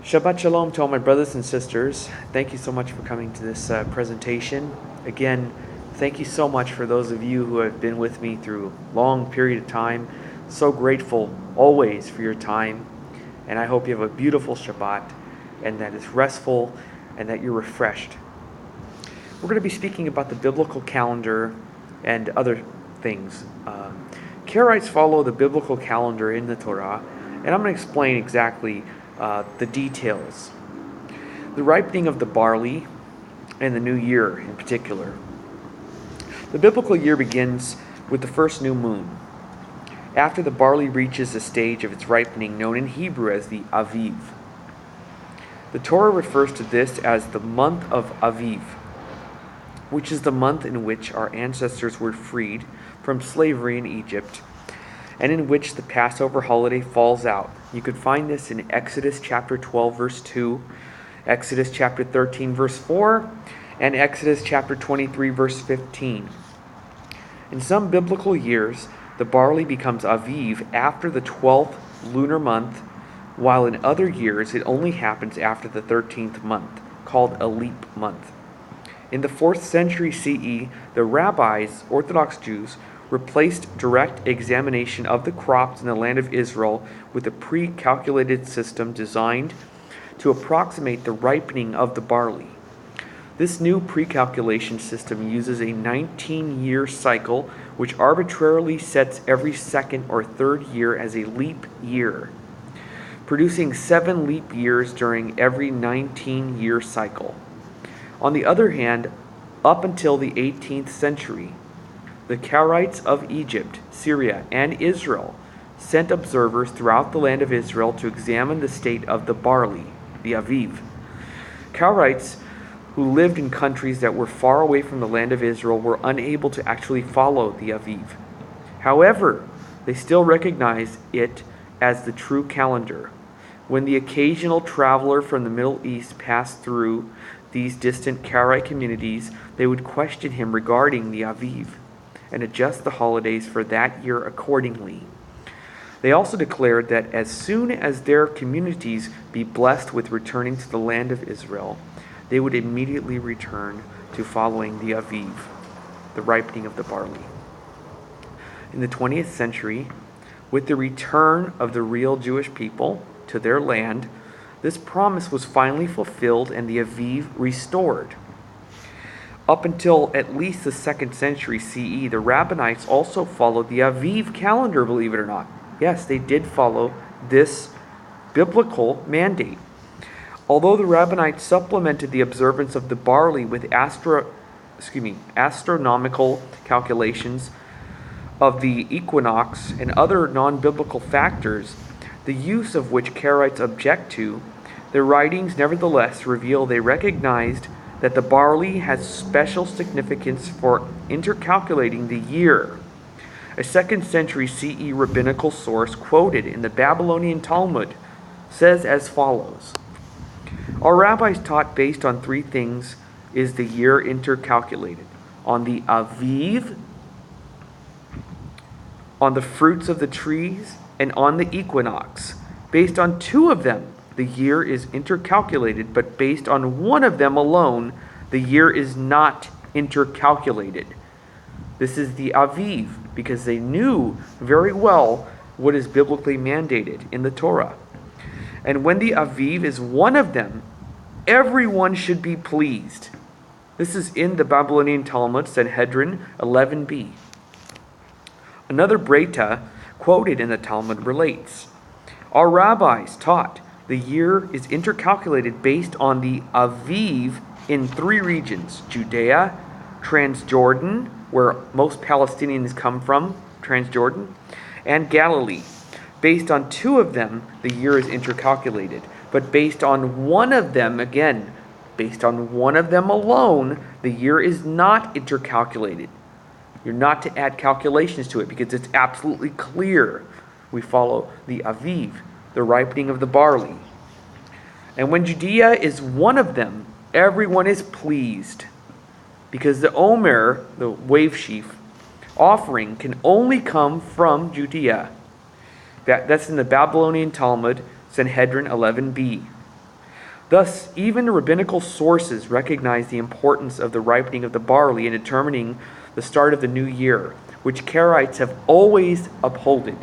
Shabbat Shalom to all my brothers and sisters. Thank you so much for coming to this presentation. Again, thank you so much for those of you who have been with me through a long period of time. So grateful always for your time. And I hope you have a beautiful Shabbat and that it's restful and that you're refreshed. We're going to be speaking about the biblical calendar and other things. Karaites follow the biblical calendar in the Torah, and I'm going to explain exactly the details. The ripening of the barley and the new year in particular. The biblical year begins with the first new moon, after the barley reaches the stage of its ripening known in Hebrew as the Aviv. The Torah refers to this as the month of Aviv, which is the month in which our ancestors were freed from slavery in Egypt, and in which the Passover holiday falls out. You could find this in Exodus chapter 12, verse 2, Exodus chapter 13, verse 4, and Exodus chapter 23, verse 15. In some biblical years, the barley becomes Aviv after the 12th lunar month, while in other years it only happens after the 13th month, called a leap month. In the 4th century CE, the rabbis, Orthodox Jews, replaced direct examination of the crops in the land of Israel with a pre-calculated system designed to approximate the ripening of the barley. This new pre-calculation system uses a 19-year cycle which arbitrarily sets every second or third year as a leap year, producing 7 leap years during every 19-year cycle. On the other hand, up until the 18th century, the Karaites of Egypt, Syria, and Israel sent observers throughout the land of Israel to examine the state of the barley, the Aviv. Karaites who lived in countries that were far away from the land of Israel were unable to actually follow the Aviv. However, they still recognized it as the true calendar. When the occasional traveler from the Middle East passed through these distant Karaite communities, they would question him regarding the Aviv and adjust the holidays for that year accordingly. They also declared that as soon as their communities be blessed with returning to the land of Israel, they would immediately return to following the Aviv, the ripening of the barley. In the 20th century, with the return of the real Jewish people to their land, this promise was finally fulfilled and the Aviv restored. Up until at least the 2nd century CE, the Rabbinites also followed the Aviv calendar, believe it or not. Yes, they did follow this biblical mandate. Although the Rabbinites supplemented the observance of the barley with astronomical calculations of the equinox and other non-biblical factors, the use of which Karaites object to, their writings nevertheless reveal they recognized that the barley has special significance for intercalculating the year. A 2nd century CE rabbinical source quoted in the Babylonian Talmud says as follows: "Our rabbis taught based on 3 things is the year intercalculated: on the Aviv, on the fruits of the trees, and on the equinox. Based on 2 of them, the year is intercalculated, but based on 1 of them alone, the year is not intercalculated." This is the Aviv, because they knew very well what is biblically mandated in the Torah. And when the Aviv is 1 of them, everyone should be pleased. This is in the Babylonian Talmud, Sanhedrin 11b. Another Breita quoted in the Talmud relates, "Our rabbis taught the year is intercalculated based on the Aviv in 3 regions: Judea, Transjordan, where most Palestinians come from, Transjordan, and Galilee. Based on 2 of them, the year is intercalculated. But based on 1 of them, again, based on 1 of them alone, the year is not intercalculated." You're not to add calculations to it because it's absolutely clear. We follow the Aviv, the ripening of the barley. And when Judea is 1 of them, everyone is pleased, because the Omer, the wave sheaf, offering can only come from Judea. That's in the Babylonian Talmud, Sanhedrin 11b. Thus, even rabbinical sources recognize the importance of the ripening of the barley in determining the start of the new year, which Karaites have always upholded.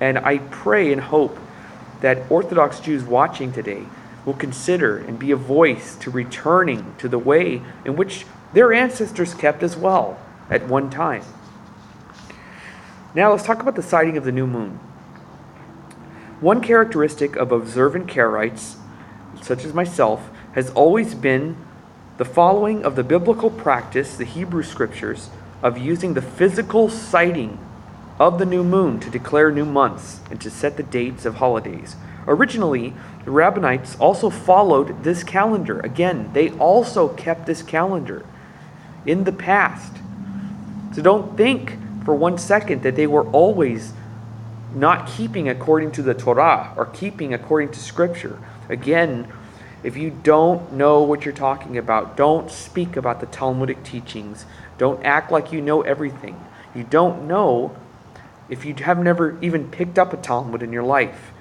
And I pray and hope that Orthodox Jews watching today will consider and be a voice to returning to the way in which their ancestors kept as well at one time. Now let's talk about the sighting of the new moon. One characteristic of observant Karaites, such as myself, has always been the following of the biblical practice, the Hebrew scriptures, of using the physical sighting of the new moon to declare new months and to set the dates of holidays. Originally, the Rabbinites also followed this calendar. Again, they also kept this calendar in the past. So don't think for 1 second that they were always not keeping according to the Torah or keeping according to Scripture. Again, if you don't know what you're talking about, don't speak about the Talmudic teachings. Don't act like you know everything. You don't know if you have never even picked up a Talmud in your life.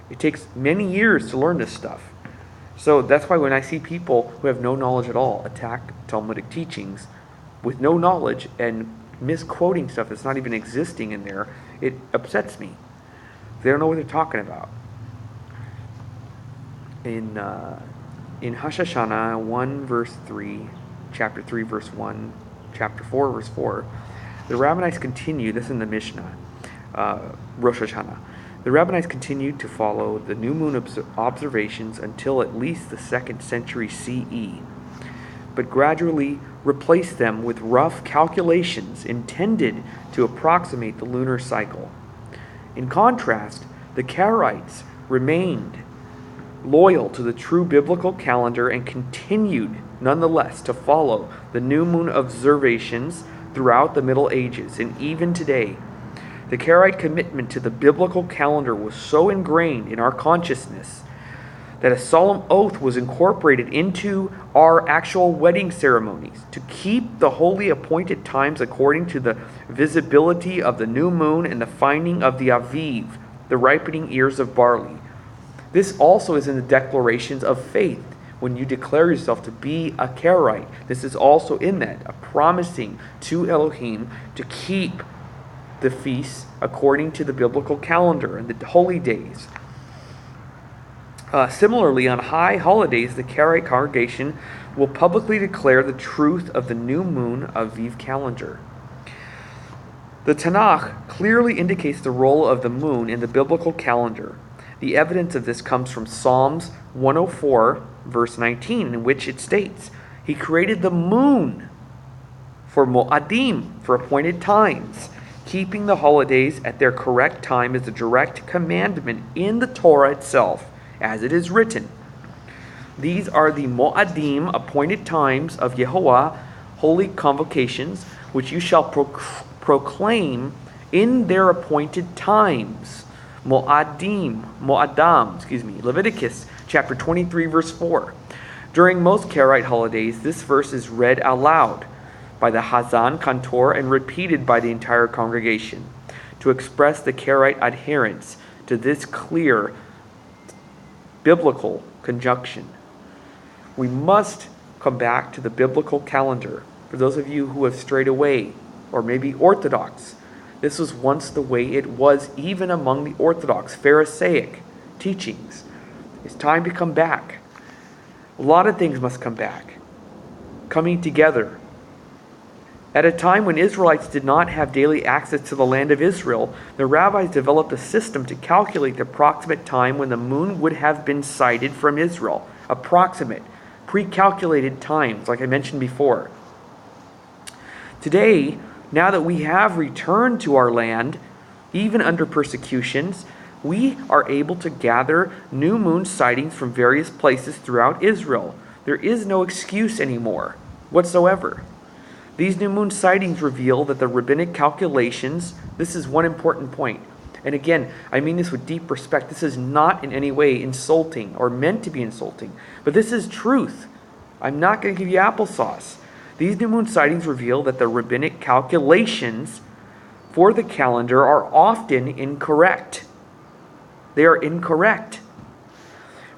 It takes many years to learn this stuff. So that's why when I see people who have no knowledge at all attack Talmudic teachings with no knowledge and misquoting stuff that's not even existing in there, it upsets me. They don't know what they're talking about. In Hashanah 1 verse 3, chapter 3 verse 1, chapter 4 verse 4, the Rabbinites continue, this is in the Mishnah, Rosh Hashanah. The Rabbinites continued to follow the new moon observations until at least the 2nd century CE, but gradually replaced them with rough calculations intended to approximate the lunar cycle. In contrast, the Karaites remained loyal to the true biblical calendar and continued, nonetheless, to follow the new moon observations throughout the Middle Ages and even today. The Karaite commitment to the biblical calendar was so ingrained in our consciousness that a solemn oath was incorporated into our actual wedding ceremonies to keep the holy appointed times according to the visibility of the new moon and the finding of the Aviv, the ripening ears of barley. This also is in the declarations of faith. When you declare yourself to be a Karaite, this is also in that, a promising to Elohim to keep the feasts according to the biblical calendar and the holy days. Similarly, on high holidays, the Karaite congregation will publicly declare the truth of the new moon Aviv calendar. The Tanakh clearly indicates the role of the moon in the biblical calendar. The evidence of this comes from Psalms 104, verse 19, in which it states, "He created the moon for Mo'adim, for appointed times. Keeping the holidays at their correct time is a direct commandment in the Torah itself, as it is written. These are the Mo'adim, appointed times of Yehovah, holy convocations, which you shall proclaim in their appointed times." Mo'adam, Leviticus chapter 23, verse 4. During most Karaite holidays, this verse is read aloud by the Hazan Kantor and repeated by the entire congregation to express the Karaite adherence to this clear biblical conjunction. We must come back to the biblical calendar. For those of you who have strayed away, or maybe Orthodox, this was once the way it was even among the Orthodox, Pharisaic teachings. It's time to come back. A lot of things must come back. Coming together. At a time when Israelites did not have daily access to the land of Israel, the rabbis developed a system to calculate the approximate time when the moon would have been sighted from Israel. Approximate, pre-calculated times, like I mentioned before. Today, now that we have returned to our land, even under persecutions, we are able to gather new moon sightings from various places throughout Israel. There is no excuse anymore whatsoever. These new moon sightings reveal that the rabbinic calculations, this is one important point. And again, I mean this with deep respect. This is not in any way insulting or meant to be insulting, but this is truth. I'm not going to give you applesauce. These new moon sightings reveal that the rabbinic calculations for the calendar are often incorrect. They are incorrect.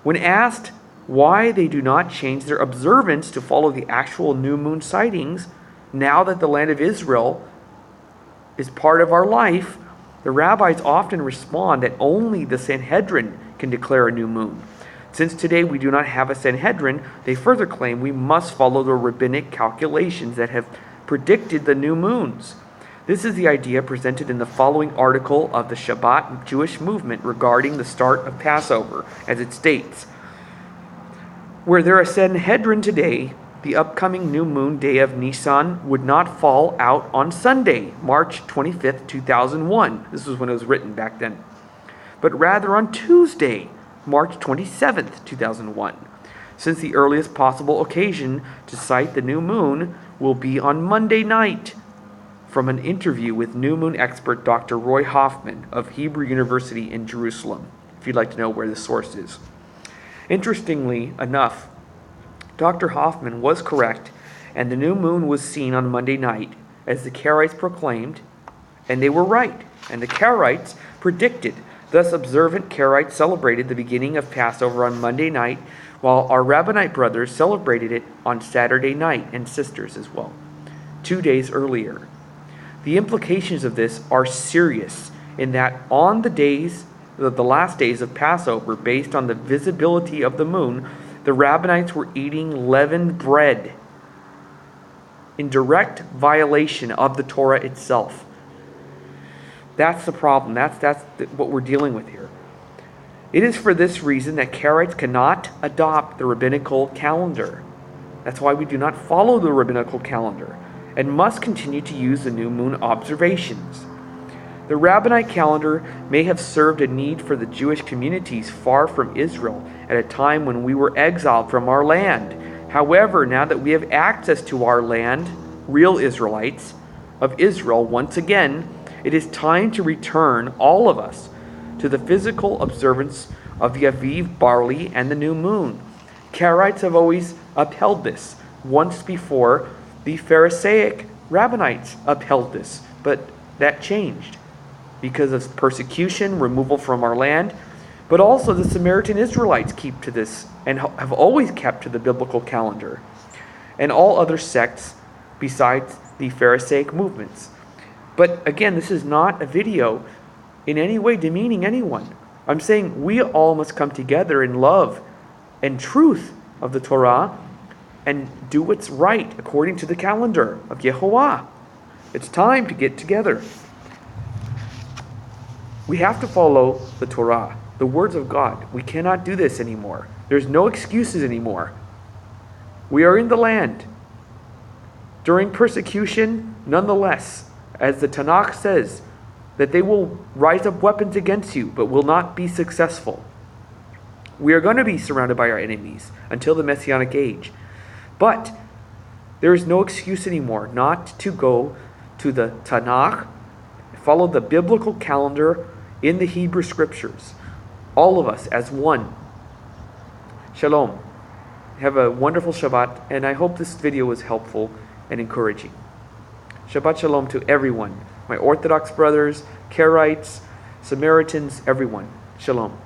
When asked why they do not change their observance to follow the actual new moon sightings now that the land of Israel is part of our life. The rabbis often respond that only the Sanhedrin can declare a new moon. Since today we do not have a Sanhedrin, they further claim we must follow the rabbinic calculations that have predicted the new moons. This is the idea presented in the following article of the Shabbat Jewish movement regarding the start of Passover, as it states, were there a Sanhedrin today, the upcoming new moon day of Nisan would not fall out on Sunday, March 25th, 2001. This was when it was written back then. But rather on Tuesday, March 27th, 2001. Since the earliest possible occasion to sight the new moon will be on Monday night. From an interview with new moon expert Dr. Roy Hoffman of Hebrew University in Jerusalem, if you'd like to know where the source is. Interestingly enough, Dr. Hoffman was correct, and the new moon was seen on Monday night, as the Karaites proclaimed, and they were right, and the Karaites predicted. Thus, observant Karaites celebrated the beginning of Passover on Monday night, while our Rabbinite brothers celebrated it on Saturday night, and sisters as well, 2 days earlier. The implications of this are serious, in that on the last days of Passover, based on the visibility of the moon, the Rabbinites were eating leavened bread in direct violation of the Torah itself. That's the problem. That's what we're dealing with here. It is for this reason that Karaites cannot adopt the rabbinical calendar. That's why we do not follow the rabbinical calendar and must continue to use the new moon observations. The Rabbinite calendar may have served a need for the Jewish communities far from Israel at a time when we were exiled from our land. However, now that we have access to our land, real Israelites of Israel, once again, it is time to return, all of us, to the physical observance of the Aviv barley and the new moon. Karaites have always upheld this. Once before, the Pharisaic Rabbinites upheld this, but that changed because of persecution, removal from our land. But also the Samaritan Israelites keep to this and have always kept to the biblical calendar, and all other sects besides the Pharisaic movements. But again, this is not a video in any way demeaning anyone. I'm saying we all must come together in love and truth of the Torah and do what's right according to the calendar of YHWH. It's time to get together. We have to follow the Torah, the words of God. We cannot do this anymore. There's no excuses anymore. We are in the land. During persecution, nonetheless, as the Tanakh says, that they will rise up weapons against you, but will not be successful. We are going to be surrounded by our enemies until the Messianic age. But there is no excuse anymore not to go to the Tanakh, follow the biblical calendar in the Hebrew Scriptures. All of us as one. Shalom. Have a wonderful Shabbat, and I hope this video was helpful and encouraging. Shabbat Shalom to everyone. My Orthodox brothers, Karaites, Samaritans, everyone. Shalom.